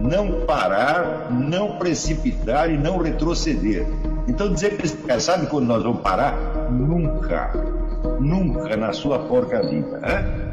não parar, não precipitar e não retroceder. Então dizer para esse cara, sabe quando nós vamos parar? Nunca. Nunca na sua porca vida. Né?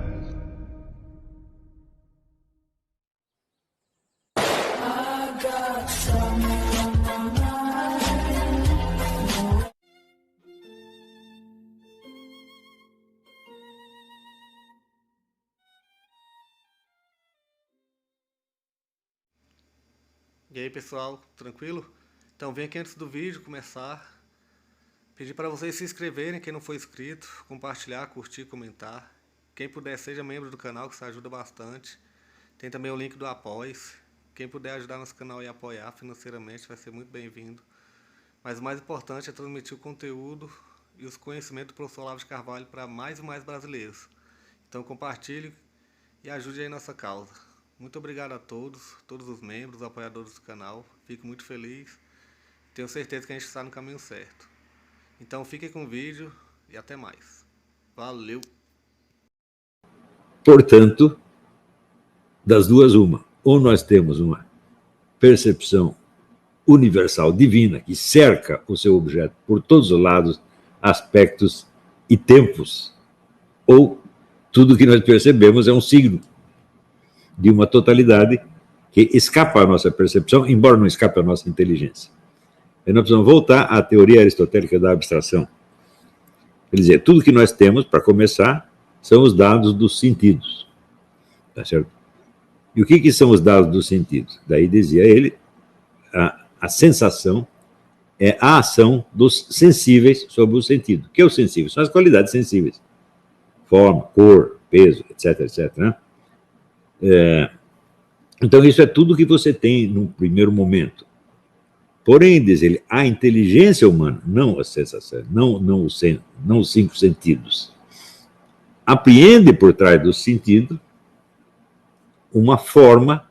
E aí pessoal, tranquilo? Então vem aqui antes do vídeo começar, pedir para vocês se inscreverem, quem não for inscrito, compartilhar, curtir, comentar. Quem puder seja membro do canal, que isso ajuda bastante. Tem também o link do Apoia-se. Quem puder ajudar nosso canal e apoiar financeiramente vai ser muito bem-vindo. Mas o mais importante é transmitir o conteúdo e os conhecimentos do professor Olavo de Carvalho para mais e mais brasileiros. Então compartilhe e ajude aí nossa causa. Muito obrigado a todos os membros, apoiadores do canal. Fico muito feliz. Tenho certeza que a gente está no caminho certo. Então fiquem com o vídeo e até mais. Valeu! Portanto, das duas uma. Ou nós temos uma percepção universal divina que cerca o seu objeto por todos os lados, aspectos e tempos. Ou tudo que nós percebemos é um signo de uma totalidade que escapa à nossa percepção, embora não escape à nossa inteligência. E nós precisamos voltar à teoria aristotélica da abstração. Quer dizer, tudo que nós temos, para começar, são os dados dos sentidos. Tá certo? E o que são os dados dos sentidos? Daí dizia ele, a sensação é a ação dos sensíveis sobre o sentido. O que é o sensível? São as qualidades sensíveis. Forma, cor, peso, etc, etc, né? Então isso é tudo que você tem num primeiro momento. Porém, diz ele, a inteligência humana, não a sensação, não os cinco sentidos, apreende por trás do sentido uma forma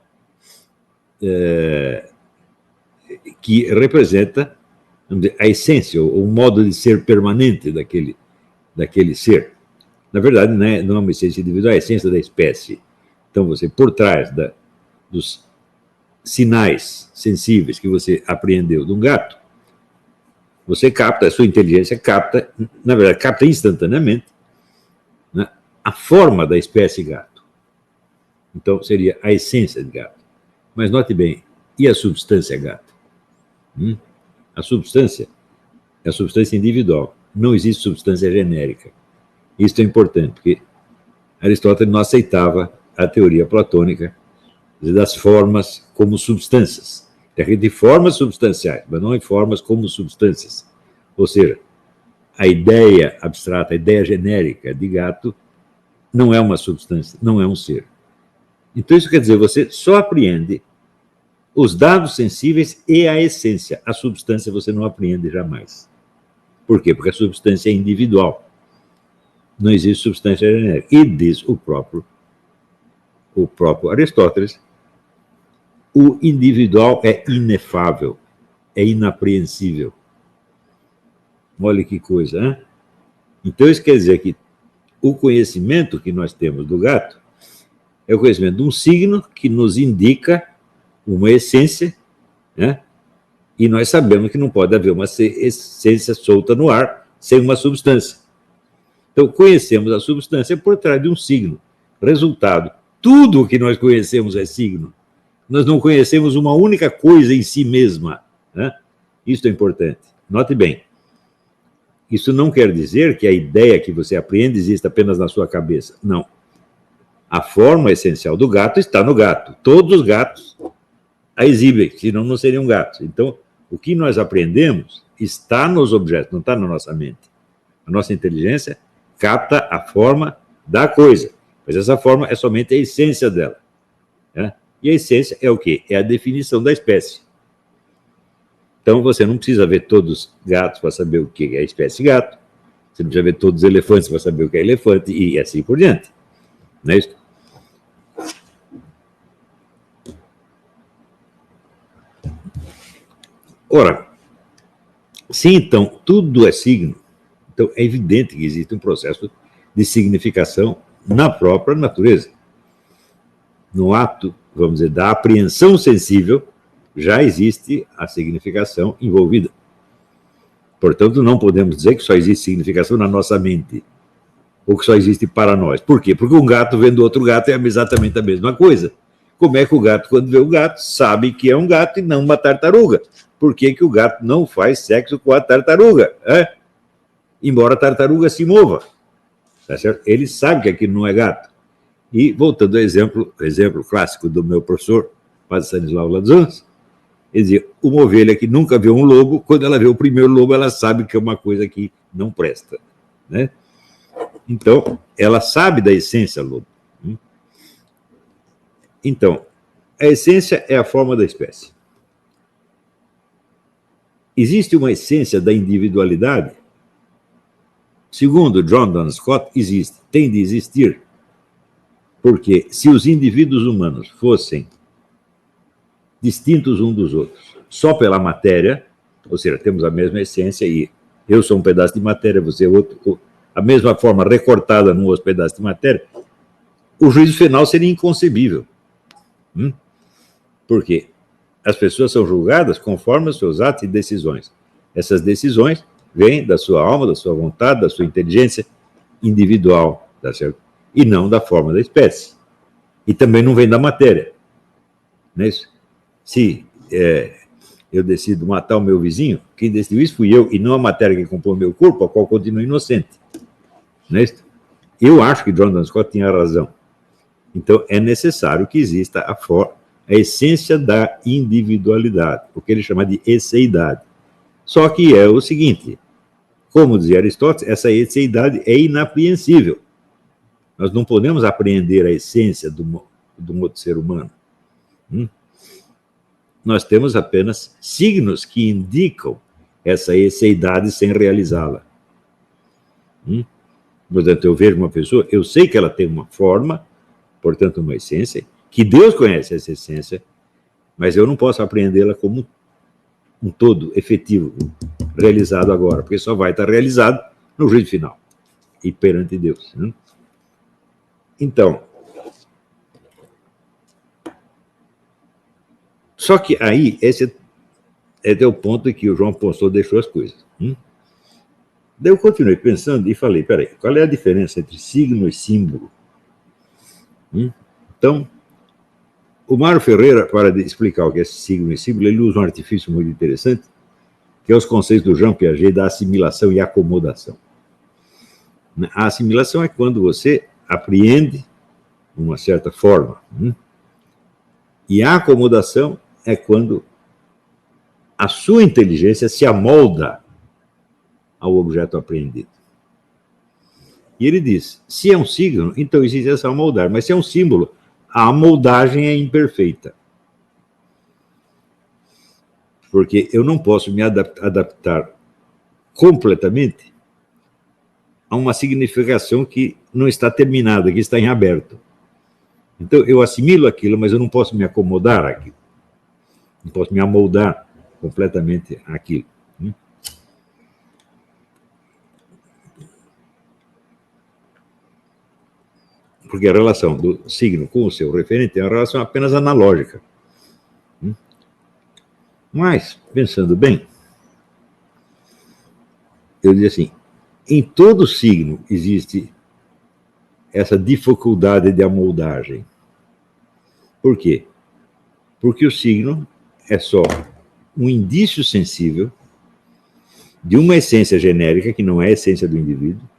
que representa, vamos dizer, a essência, o modo de ser permanente daquele ser. Na verdade, não é uma essência individual, é a essência da espécie. Então, você, por trás dos sinais sensíveis que você apreendeu de um gato, você capta, a sua inteligência capta, na verdade, capta instantaneamente, né, a forma da espécie gato. Então, seria a essência de gato. Mas note bem, e a substância gato? A substância é a substância individual. Não existe substância genérica. Isso é importante, porque Aristóteles não aceitava a teoria platônica das formas como substâncias. A gente tem formas substanciais, mas não em formas como substâncias. Ou seja, a ideia abstrata, a ideia genérica de gato não é uma substância, não é um ser. Então isso quer dizer, você só apreende os dados sensíveis e a essência. A substância você não apreende jamais. Por quê? Porque a substância é individual. Não existe substância genérica. E diz o próprio Aristóteles, o individual é inefável, é inapreensível. Olha que coisa, né? Então isso quer dizer que o conhecimento que nós temos do gato é o conhecimento de um signo que nos indica uma essência, né? E nós sabemos que não pode haver uma essência solta no ar sem uma substância. Então conhecemos a substância por trás de um signo. Resultado, tudo o que nós conhecemos é signo. Nós não conhecemos uma única coisa em si mesma, né? Isso é importante. Note bem, isso não quer dizer que a ideia que você aprende existe apenas na sua cabeça. Não. A forma essencial do gato está no gato. Todos os gatos a exibem, senão não seriam gatos. Então, o que nós aprendemos está nos objetos, não está na nossa mente. A nossa inteligência capta a forma da coisa, mas essa forma é somente a essência dela, né? E a essência é o quê? É a definição da espécie. Então, você não precisa ver todos os gatos para saber o que é a espécie gato, você não precisa ver todos os elefantes para saber o que é elefante, e assim por diante. Não é isso? Ora, se então tudo é signo, então é evidente que existe um processo de significação na própria natureza. no ato, vamos dizer, da apreensão sensível, já existe a significação envolvida. Portanto, não podemos dizer que só existe significação na nossa mente, ou que só existe para nós. Por quê? Porque um gato vendo outro gato é exatamente a mesma coisa. Como é que o gato, quando vê o gato, sabe que é um gato e não uma tartaruga? Por que que o gato não faz sexo com a tartaruga? Embora a tartaruga se mova. Tá certo? Ele sabe que aquilo não é gato. E, voltando ao exemplo clássico do meu professor, Padre Stanislau Lanzans, ele dizia, uma ovelha que nunca viu um lobo, quando ela vê o primeiro lobo, ela sabe que é uma coisa que não presta. Né? Então, ela sabe da essência lobo. Então, a essência é a forma da espécie. Existe uma essência da individualidade? Segundo John Duns Scott, existe, tem de existir. Porque se os indivíduos humanos fossem distintos uns dos outros só pela matéria, ou seja, temos a mesma essência e eu sou um pedaço de matéria, você é outro, a mesma forma recortada num outro pedaço de matéria, o juízo final seria inconcebível. Por quê? As pessoas são julgadas conforme os seus atos e decisões. Essas decisões vêm da sua alma, da sua vontade, da sua inteligência individual, tá certo? E não da forma da espécie. E também não vem da matéria. Não é isso? Se eu decido matar o meu vizinho, quem decidiu isso fui eu, e não a matéria que compõe o meu corpo, a qual continua inocente. Não é isso? Eu acho que John Duns Scott tinha razão. Então, é necessário que exista a essência da individualidade, o que ele chama de esseidade. Só que é o seguinte, como dizia Aristóteles, essa esseidade é inapreensível. Nós não podemos apreender a essência do outro ser humano. Nós temos apenas signos que indicam essa esseidade sem realizá-la. Portanto, eu vejo uma pessoa, eu sei que ela tem uma forma, portanto, uma essência, que Deus conhece essa essência, mas eu não posso apreendê-la como um todo efetivo, realizado agora, porque só vai estar realizado no juízo final e perante Deus. Então, só que aí, esse é o ponto em que o João Ponceau deixou as coisas. Daí eu continuei pensando e falei, peraí, qual é a diferença entre signo e símbolo? Então, o Mário Ferreira, para explicar o que é signo e símbolo, ele usa um artifício muito interessante, que é os conceitos do Jean Piaget da assimilação e acomodação. A assimilação é quando você apreende uma certa forma. E a acomodação é quando a sua inteligência se amolda ao objeto apreendido. E ele diz, se é um signo, então existe essa amoldar, mas se é um símbolo, a amoldagem é imperfeita. Porque eu não posso me adaptar completamente a uma significação que não está terminada, que está em aberto. Então, eu assimilo aquilo, mas eu não posso me acomodar àquilo. Não posso me amoldar completamente àquilo. Porque a relação do signo com o seu referente é uma relação apenas analógica. Mas, pensando bem, eu diria assim, em todo signo existe essa dificuldade de amoldagem. Por quê? Porque o signo é só um indício sensível de uma essência genérica, que não é a essência do indivíduo,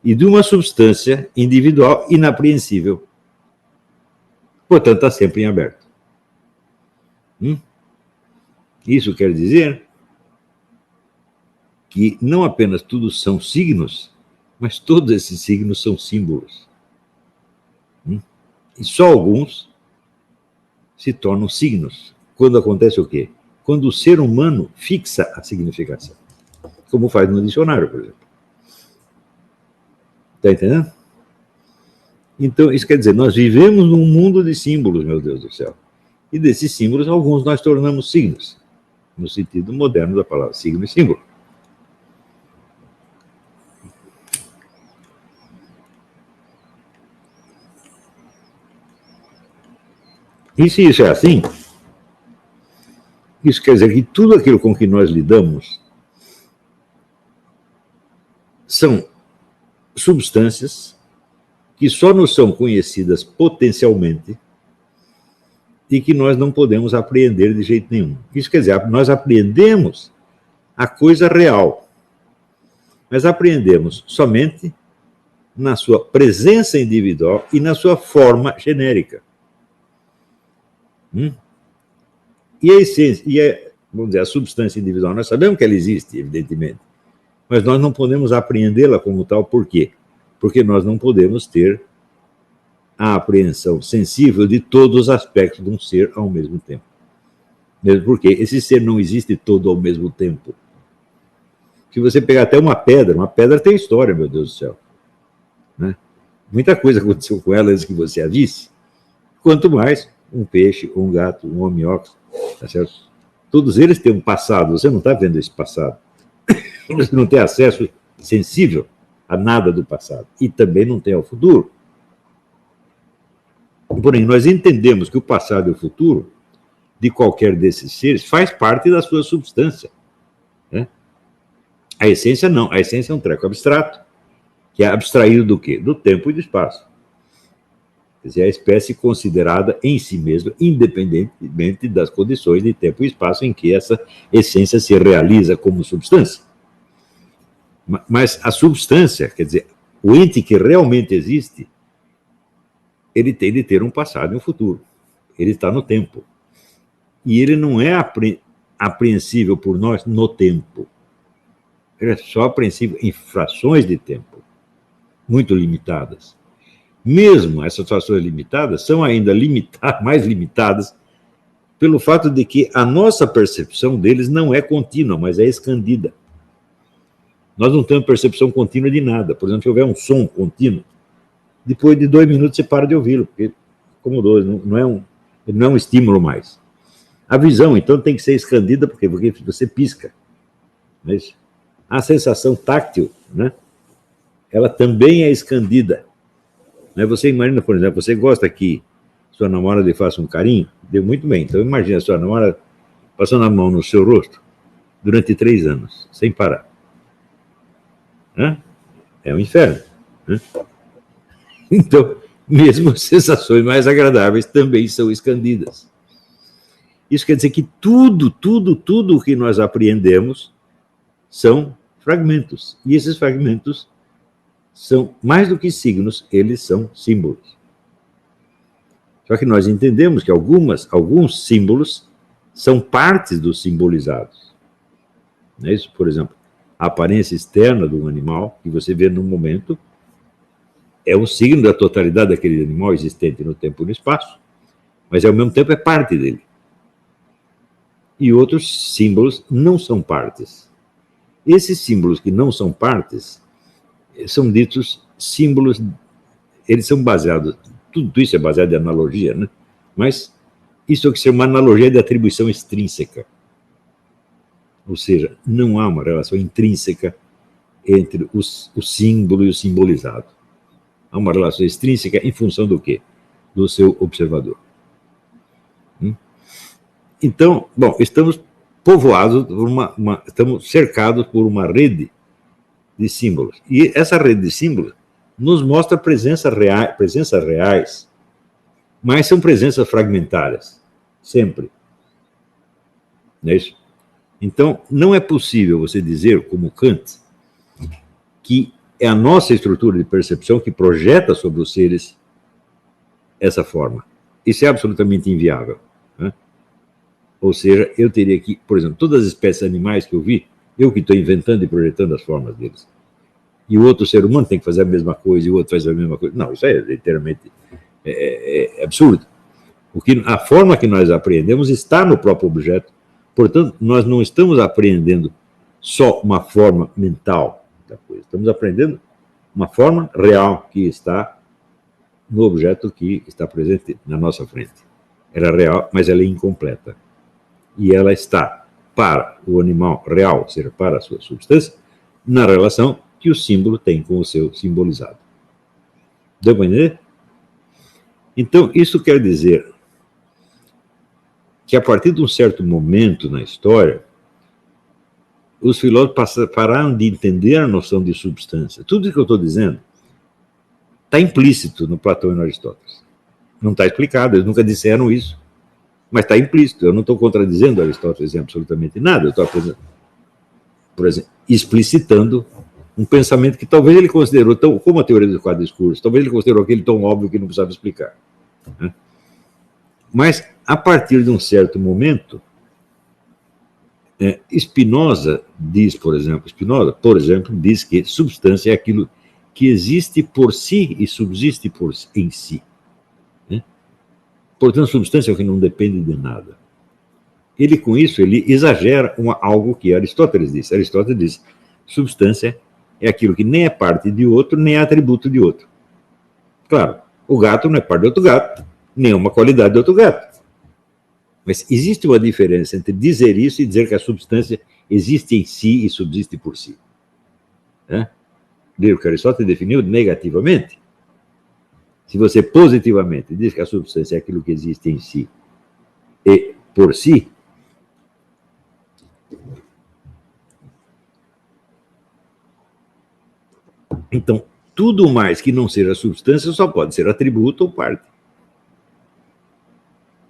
e de uma substância individual inapreensível. Portanto, está sempre em aberto. Isso quer dizer que não apenas tudo são signos, mas todos esses signos são símbolos. E só alguns se tornam signos. Quando acontece o quê? Quando o ser humano fixa a significação. Como faz no dicionário, por exemplo. Está entendendo? Então, isso quer dizer, nós vivemos num mundo de símbolos, meu Deus do céu. E desses símbolos, alguns nós tornamos signos, no sentido moderno da palavra signo e símbolo. E se isso é assim, isso quer dizer que tudo aquilo com que nós lidamos são substâncias que só nos são conhecidas potencialmente e que nós não podemos apreender de jeito nenhum. Isso quer dizer, nós apreendemos a coisa real, mas apreendemos somente na sua presença individual e na sua forma genérica. E a essência, vamos dizer, a substância individual, nós sabemos que ela existe, evidentemente, mas nós não podemos apreendê-la como tal. Por quê? Porque nós não podemos ter a apreensão sensível de todos os aspectos de um ser ao mesmo tempo. Mesmo porque esse ser não existe todo ao mesmo tempo. Se você pegar até uma pedra tem história, meu Deus do céu. Né? Muita coisa aconteceu com ela antes que você a visse. Quanto mais um peixe, um gato, um minhoca, tá certo? Todos eles têm um passado, você não está vendo esse passado. Você não tem acesso sensível a nada do passado. E também não tem ao futuro. Porém, nós entendemos que o passado e o futuro de qualquer desses seres faz parte da sua substância. Né? A essência não. A essência é um treco abstrato, que é abstraído do quê? Do tempo e do espaço. Quer dizer, a espécie considerada em si mesma, independentemente das condições de tempo e espaço em que essa essência se realiza como substância. Mas a substância, quer dizer, o ente que realmente existe, ele tem de ter um passado e um futuro. Ele está no tempo. E ele não é apreensível por nós no tempo. Ele é só apreensível em frações de tempo, muito limitadas. Mesmo essas frações limitadas são ainda mais limitadas pelo fato de que a nossa percepção deles não é contínua, mas é escandida. Nós não temos percepção contínua de nada. Por exemplo, se houver um som contínuo, depois de 2 minutos você para de ouvi-lo, porque incomodou, ele não é um estímulo mais. A visão, então, tem que ser escandida, porque você pisca. Mas a sensação táctil, né, ela também é escandida. Você imagina, por exemplo, você gosta que sua namorada lhe faça um carinho? Deu muito bem. Então imagina a sua namorada passando a mão no seu rosto durante 3 anos, sem parar. É um inferno. Então, mesmo as sensações mais agradáveis também são escandidas. Isso quer dizer que tudo o que nós apreendemos são fragmentos. E esses fragmentos são mais do que signos, eles são símbolos. Só que nós entendemos que alguns símbolos são partes dos simbolizados. Não é isso? Por exemplo, a aparência externa de um animal, que você vê no momento, é um signo da totalidade daquele animal existente no tempo e no espaço, mas ao mesmo tempo é parte dele. E outros símbolos não são partes. Esses símbolos que não são partes são ditos símbolos, eles são baseados, tudo isso é baseado em analogia, né? Mas isso é que se chama analogia de atribuição extrínseca. Ou seja, não há uma relação intrínseca entre o símbolo e o simbolizado. Há uma relação extrínseca em função do quê? Do seu observador. Então, bom, estamos povoados por estamos cercados por uma rede de símbolos. E essa rede de símbolos nos mostra presenças reais, mas são presenças fragmentárias, sempre. Não é isso? Então, não é possível você dizer, como Kant, que é a nossa estrutura de percepção que projeta sobre os seres essa forma. Isso é absolutamente inviável. Né? Ou seja, eu teria que, por exemplo, todas as espécies animais que eu vi, eu que estou inventando e projetando as formas deles. E o outro ser humano tem que fazer a mesma coisa, e o outro faz a mesma coisa. Não, isso é literalmente absurdo. A forma que nós apreendemos está no próprio objeto. Portanto, nós não estamos aprendendo só uma forma mental da coisa. Estamos aprendendo uma forma real que está no objeto que está presente na nossa frente. Ela é real, mas ela é incompleta. E ela está para o animal real, ou seja, para a sua substância, na relação que o símbolo tem com o seu simbolizado. Deu para entender? Então, isso quer dizer que a partir de um certo momento na história, os filósofos pararam de entender a noção de substância. Tudo que eu estou dizendo está implícito no Platão e no Aristóteles. Não está explicado, eles nunca disseram isso, mas está implícito. Eu não estou contradizendo Aristóteles em absolutamente nada, eu estou apenas, por exemplo, explicitando um pensamento que talvez ele considerou, tão, como a teoria dos quatro discursos, talvez ele considerou aquele tão óbvio que não precisava explicar. Né? Mas, a partir de um certo momento, Spinoza diz, por exemplo, diz que substância é aquilo que existe por si e subsiste em si. Né? Portanto, substância é o que não depende de nada. Ele, com isso, ele exagera algo que Aristóteles disse. Aristóteles disse, substância é aquilo que nem é parte de outro, nem é atributo de outro. Claro, o gato não é parte de outro gato, nem é uma qualidade de outro gato. Mas existe uma diferença entre dizer isso e dizer que a substância existe em si e subsiste por si. Né? O que Aristóteles definiu negativamente. Se você positivamente diz que a substância é aquilo que existe em si e por si, então, tudo mais que não seja substância só pode ser atributo ou parte.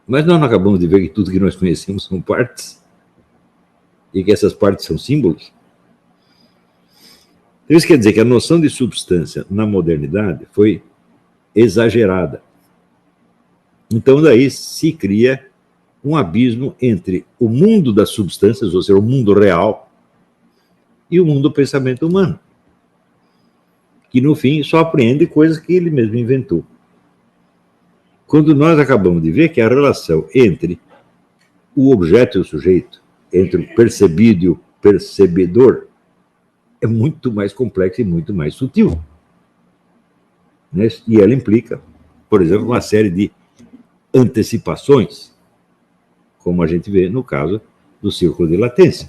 Mas nós não acabamos de ver que tudo que nós conhecemos são partes e que essas partes são símbolos. Então, isso quer dizer que a noção de substância na modernidade foi exagerada. Então, daí se cria um abismo entre o mundo das substâncias, ou seja, o mundo real, e o mundo do pensamento humano, que no fim só apreende coisas que ele mesmo inventou. Quando nós acabamos de ver que a relação entre o objeto e o sujeito, entre o percebido e o percebedor, é muito mais complexa e muito mais sutil. Né? E ela implica, por exemplo, uma série de antecipações, como a gente vê no caso do círculo de latência.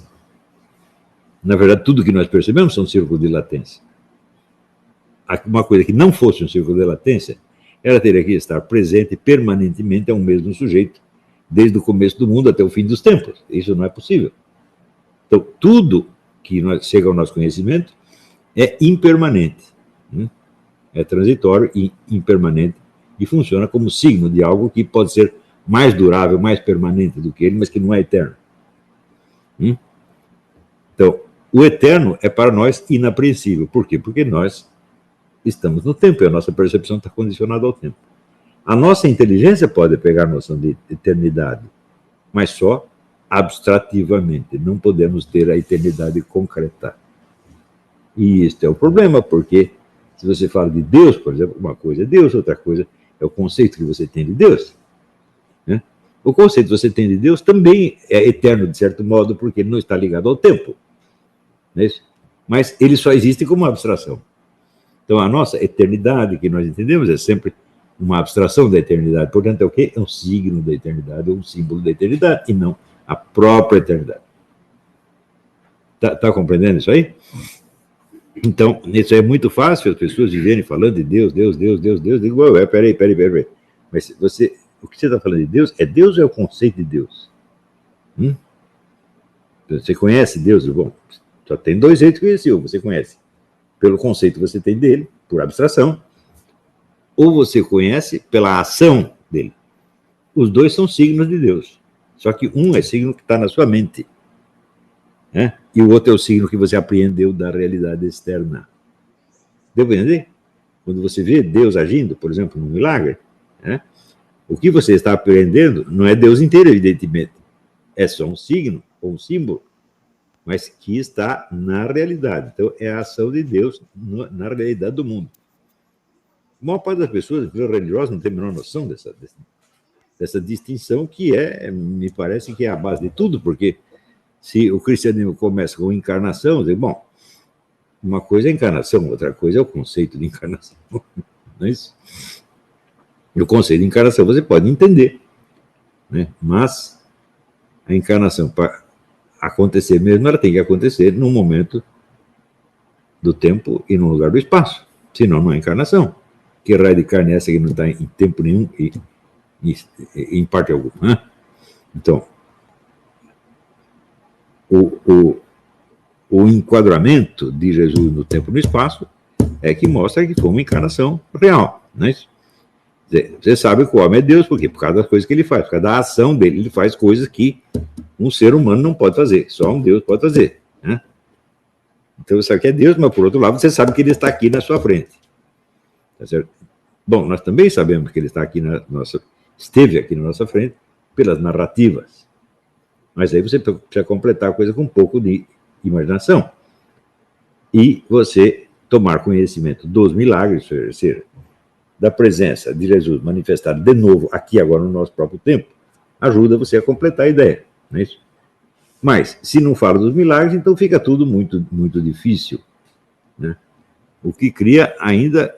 Na verdade, tudo que nós percebemos são círculos de latência. Uma coisa que não fosse um círculo de latência, ela teria que estar presente permanentemente a um mesmo sujeito, desde o começo do mundo até o fim dos tempos. Isso não é possível. Então, tudo que chega ao nosso conhecimento é impermanente. Né? É transitório e impermanente, e funciona como signo de algo que pode ser mais durável, mais permanente do que ele, mas que não é eterno. Então, o eterno é para nós inapreensível. Por quê? Porque nós estamos no tempo e a nossa percepção está condicionada ao tempo. A nossa inteligência pode pegar a noção de eternidade, mas só abstrativamente. Não podemos ter a eternidade concreta. E este é o problema, porque se você fala de Deus, por exemplo, uma coisa é Deus, outra coisa é o conceito que você tem de Deus. Né? O conceito que você tem de Deus também é eterno, de certo modo, porque ele não está ligado ao tempo. Não é isso? Mas ele só existe como abstração. Então, a nossa eternidade, que nós entendemos, é sempre uma abstração da eternidade. Portanto, é o quê? É um signo da eternidade, ou um símbolo da eternidade, e não a própria eternidade. Tá compreendendo isso aí? Então, isso é muito fácil as pessoas viverem falando de Deus, Deus, Deus, Deus, Deus. Digo, peraí. Mas o que você está falando de Deus ou é o conceito de Deus? Você conhece Deus? Bom, só tem dois jeitos de conhecer. Ou você conhece pelo conceito que você tem dele, por abstração, ou você conhece pela ação dele. Os dois são signos de Deus. Só que um é signo que está na sua mente, né? E o outro é o signo que você apreendeu da realidade externa. Deu para entender? Quando você vê Deus agindo, por exemplo, num milagre, né? O que você está aprendendo não é Deus inteiro, evidentemente. É só um signo ou um símbolo, mas que está na realidade. Então, é a ação de Deus na realidade do mundo. A maior parte das pessoas religiosas não tem a menor noção dessa distinção, que me parece que é a base de tudo, porque se o cristianismo começa com encarnação, bom, uma coisa é a encarnação, outra coisa é o conceito de encarnação. Não é isso? E o conceito de encarnação você pode entender, né? Mas a encarnação, para acontecer mesmo, ela tem que acontecer num momento do tempo e num lugar do espaço. Senão, não é encarnação. Que raio de carne é essa que não está em tempo nenhum e em parte alguma? Né? Então, o enquadramento de Jesus no tempo e no espaço é que mostra que foi uma encarnação real, não é isso? Você sabe que o homem é Deus, por quê? Por causa das coisas que ele faz, por causa da ação dele. Ele faz coisas que um ser humano não pode fazer, só um Deus pode fazer, né? Então você sabe que é Deus, mas por outro lado você sabe que ele está aqui na sua frente. Tá certo? Bom, nós também sabemos que ele está aqui esteve aqui na nossa frente pelas narrativas. Mas aí você precisa completar a coisa com um pouco de imaginação. E você tomar conhecimento dos milagres, ou seja, da presença de Jesus manifestada de novo aqui agora no nosso próprio tempo, ajuda você a completar a ideia, não é isso? Mas, se não fala dos milagres, então fica tudo muito, muito difícil, né? O que cria ainda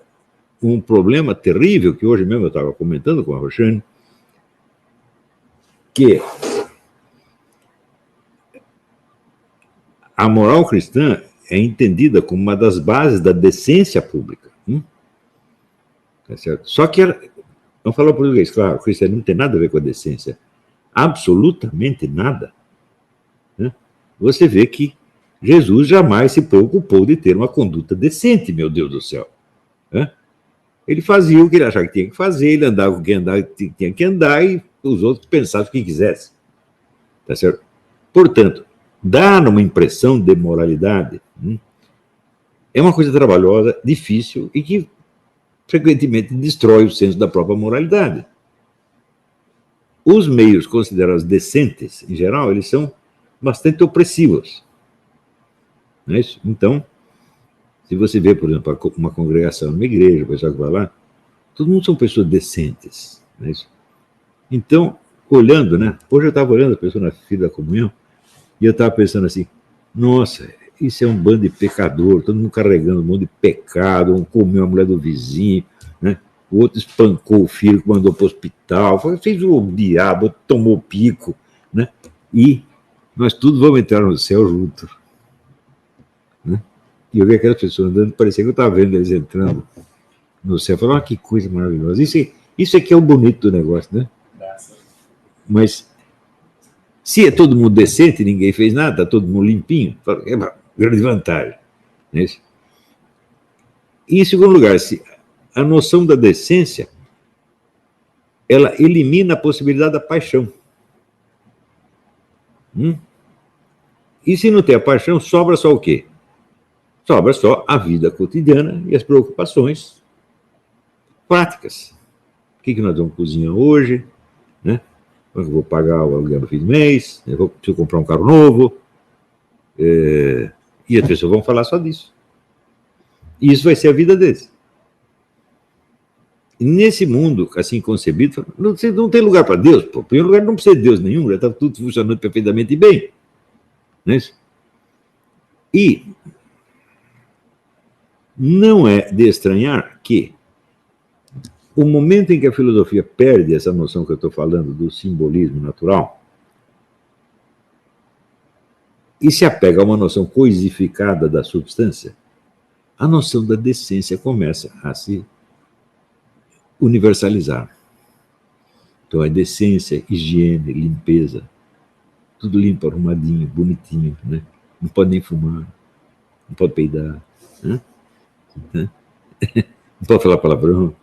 um problema terrível, que hoje mesmo eu estava comentando com a Roxane, que a moral cristã é entendida como uma das bases da decência pública. Tá certo? Só que, vamos falar português, claro, o cristianismo não tem nada a ver com a decência. Absolutamente nada. Né? Você vê que Jesus jamais se preocupou de ter uma conduta decente, meu Deus do céu. Né? Ele fazia o que ele achava que tinha que fazer, ele andava com quem tinha que andar e os outros pensavam o que quisessem. Tá certo? Portanto, dar uma impressão de moralidade é uma coisa trabalhosa, difícil e que frequentemente destrói o senso da própria moralidade. Os meios considerados decentes, em geral, eles são bastante opressivos. Não é isso? Então, se você vê, por exemplo, uma congregação, uma igreja, o pessoal que vai lá, todo mundo são pessoas decentes. Não é isso? Então, olhando, né? Hoje eu estava olhando a pessoa na fila da comunhão e eu estava pensando assim, nossa, isso é um bando de pecador, todo mundo carregando um monte de pecado, um comeu a mulher do vizinho, né? O outro espancou o filho que mandou para o hospital, fez o diabo, tomou pico, né? E nós todos vamos entrar no céu juntos. Né? E eu vi aquelas pessoas andando, parecia que eu estava vendo eles entrando no céu. Falei, que coisa maravilhosa. Isso aqui é o bonito do negócio, né? Mas se é todo mundo decente, ninguém fez nada, todo mundo limpinho, é uma grande vantagem. Não é isso? E, em segundo lugar, se a noção da decência, ela elimina a possibilidade da paixão. E se não tem a paixão, sobra só o quê? Sobra só a vida cotidiana e as preocupações práticas. O que nós vamos cozinhar hoje? Né? Como eu vou pagar o aluguel no fim do mês? Preciso comprar um carro novo? E as pessoas vão falar só disso. E isso vai ser a vida deles. E nesse mundo, assim concebido, não tem lugar para Deus. Pô. Em primeiro lugar, não precisa de Deus nenhum, já está tudo funcionando perfeitamente bem. Não é isso? E não é de estranhar que o momento em que a filosofia perde essa noção que eu estou falando do simbolismo natural e se apega a uma noção coisificada da substância, a noção da decência começa a se universalizar. Então, a decência, higiene, limpeza, tudo limpo, arrumadinho, bonitinho, né? Não pode nem fumar, não pode peidar, né? Não pode falar palavrão.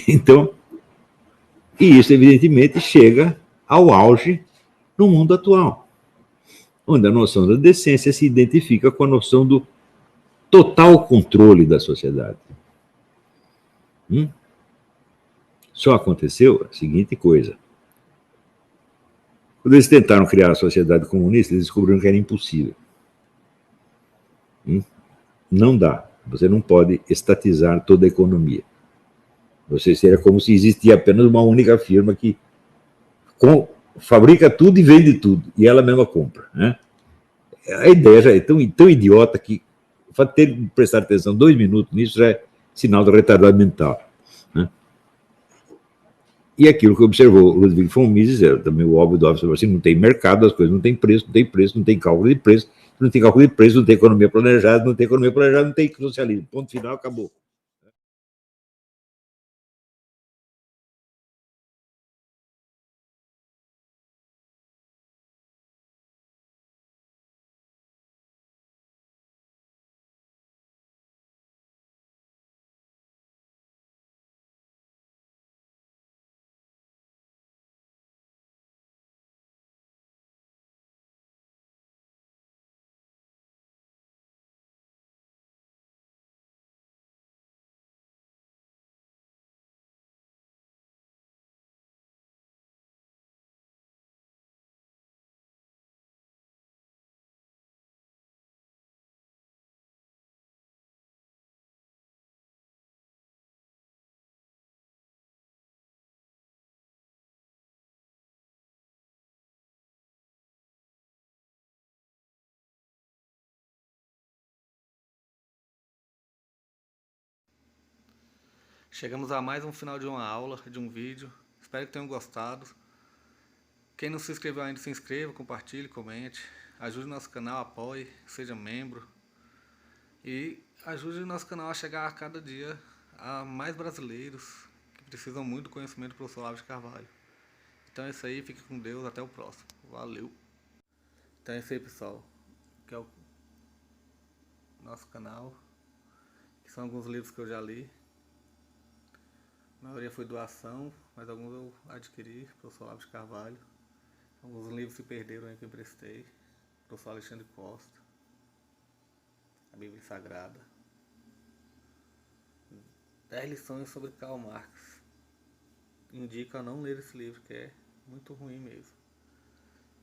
Então, e isso evidentemente chega ao auge no mundo atual, onde a noção da decência se identifica com a noção do total controle da sociedade. Só aconteceu a seguinte coisa. Quando eles tentaram criar a sociedade comunista, eles descobriram que era impossível. Não dá. Você não pode estatizar toda a economia. Você seria como se existia apenas uma única firma que fabrica tudo e vende tudo, e ela mesma compra. Né? A ideia já é tão idiota que ter que prestar atenção 2 minutos nisso já é sinal de retardado mental. Né? E aquilo que observou Ludwig von Mises era também o óbvio do óbvio, assim, não tem mercado, as coisas não tem preço, não tem cálculo de preço, não tem cálculo de preço, não tem economia planejada, não tem socialismo. Ponto final, acabou. Chegamos a mais um final de uma aula, de um vídeo. Espero que tenham gostado. Quem não se inscreveu ainda, se inscreva, compartilhe, comente. Ajude o nosso canal, apoie, seja membro. E ajude o nosso canal a chegar a cada dia a mais brasileiros que precisam muito do conhecimento do professor Olavo de Carvalho. Então é isso aí, fique com Deus, até o próximo. Valeu! Então é isso aí, pessoal. Que é o nosso canal. Que são alguns livros que eu já li. A maioria foi doação, mas alguns eu adquiri, professor Olavo de Carvalho. Alguns livros se perderam aí que eu emprestei. Professor Alexandre Costa. A Bíblia Sagrada. 10 lições sobre Karl Marx. Indico a não ler esse livro, que é muito ruim mesmo.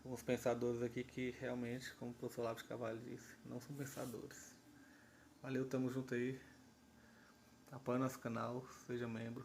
Alguns pensadores aqui que realmente, como o professor Olavo de Carvalho disse, não são pensadores. Valeu, tamo junto aí. Apoie nosso canal, seja membro.